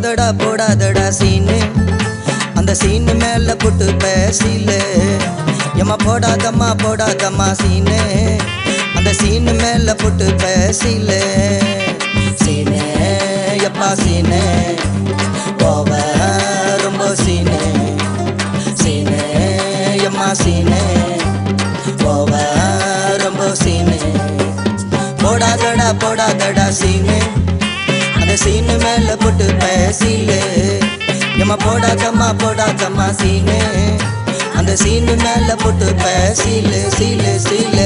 போடாதடா சீனு அந்த சீனு மேல புட்டு பேசில எம்மா போடாதம்மா சீனு அந்த சீனு மேல புட்டு பேசில சீனே எப்பா சீனே போவ ரொம்ப சீனே சீனே எம்மா சீனே போவ ரொம்ப சீனே போடாதடா சீனு அந்த சீனு மேல புட்டு பேசில எம்மா போடாதம்மா சீனு அந்த சீனு மேல புட்டு பேசில சீல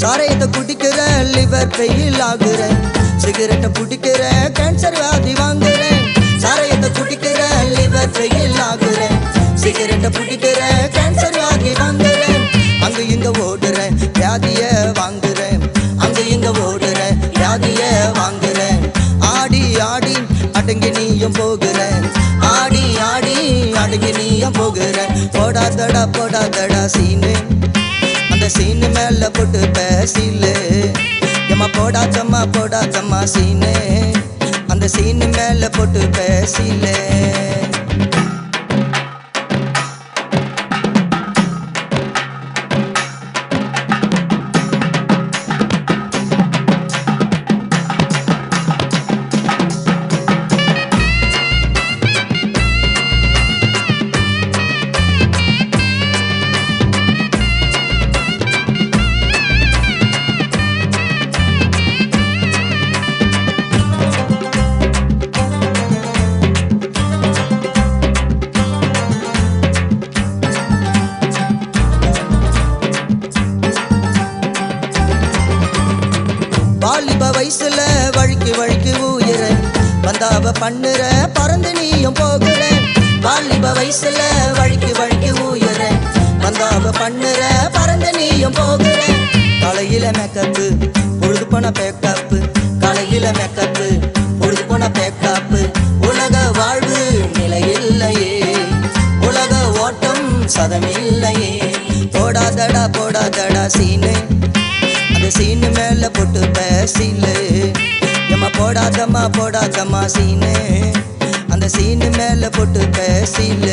சாரையத்தை குடிக்கிற லிவர் ஃபெயில் ஆகுறேன் சிகரெட்டை பிடிக்கிற கேன்சர் வியாதி வாங்குறேன் சாரையத்தை குடிக்கிற லிவர் ஃபெயில் ஆகுறேன் சிகரெட்டை பிடிக்கிற கேன்சர் வியாதி வாங்குறேன் அங்க இங்க ஓடுறேன் வியாதிய வாங்குறேன் அங்க இங்க ஓடுறேன் வியாதிய வாங்குறேன் ஆடி அடங்கி நீயும் போகிறேன் ஆடி அடங்கி நீயும் போகிறேன் போடாதடா சீனு அந்த சீனு மேல புட்டு பேசில எம்மா போடாதம்மா சீனு அந்த சீனு மேல புட்டு பேசில வாலிப வயசுல வழுக்கி ஊயிற வந்தாவ பண்ணுற பறந்து நீயும் போகிற வாலிப வயசுல வழுக்கி ஊயிற வந்தாவ பண்ணுற பறந்து நீயும் போகிற காலையில மேக்கப்பு பொழுது போன பேக்கப்பு காலையில மேக்கப்பு பொழுது போன பேக்கப்பு உலக வாழ்வு நிலையில்லையே உலக ஓட்டம் சதமில்லையே போடாதடா சீனு அந்த சீனு மேல புட்டு பேசில எம்மா போடாதம்மா சீனு அந்த சீனு மேல புட்டு பேசில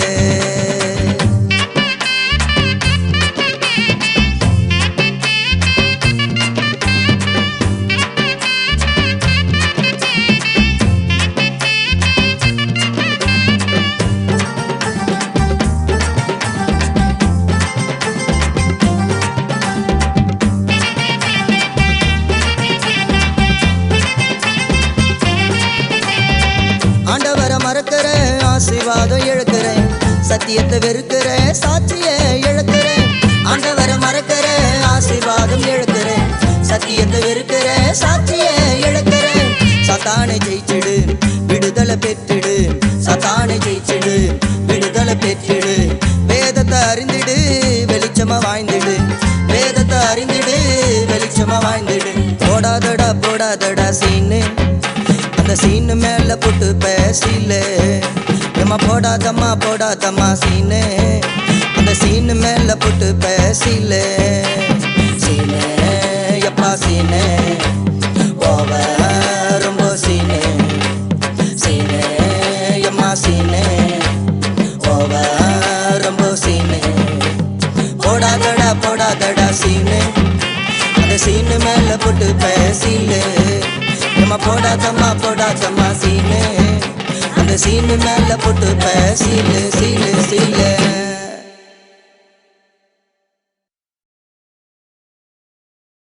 ஆண்டவரை மறக்கிற ஆசீர்வாதம் இழக்கிறேன் சத்தியத்தை வெறுக்கிற சாட்சிய இழக்கிறேன் ஆண்டவரை மறக்கிற ஆசீர்வாதம் இழக்கிறேன் சத்தியத்தை வெறுக்கிற சாட்சிய இழக்கிறேன் சத்தானை ஜெயிச்சிடு விடுதலை பெற்றிடு சத்தானை ஜெயிச்சிடு விடுதலை பெற்றிடு வேதத்தை அறிந்திடு வெளிச்சமா வாழ்ந்திடு வேதத்தை அறிந்திடு வெளிச்சமா வாழ்ந்திடு போடாதடா சீனு அந்த சீனு மேல புட்டு பேசில எம்மா போடாதம்மா சீனு அந்த சீனு மேல புட்டு பேசில சீனே எப்பா சீனே ஓவ ரொம்ப சீனே சீனே எம்மா சீனே ஓவ ரொம்ப சீனே போடாதடா சீனு அந்த சீனு மேல புட்டு பேசில எம்மா போடாதம்மா சீனு அந்த சீனு மேல புட்டு பேசில சீல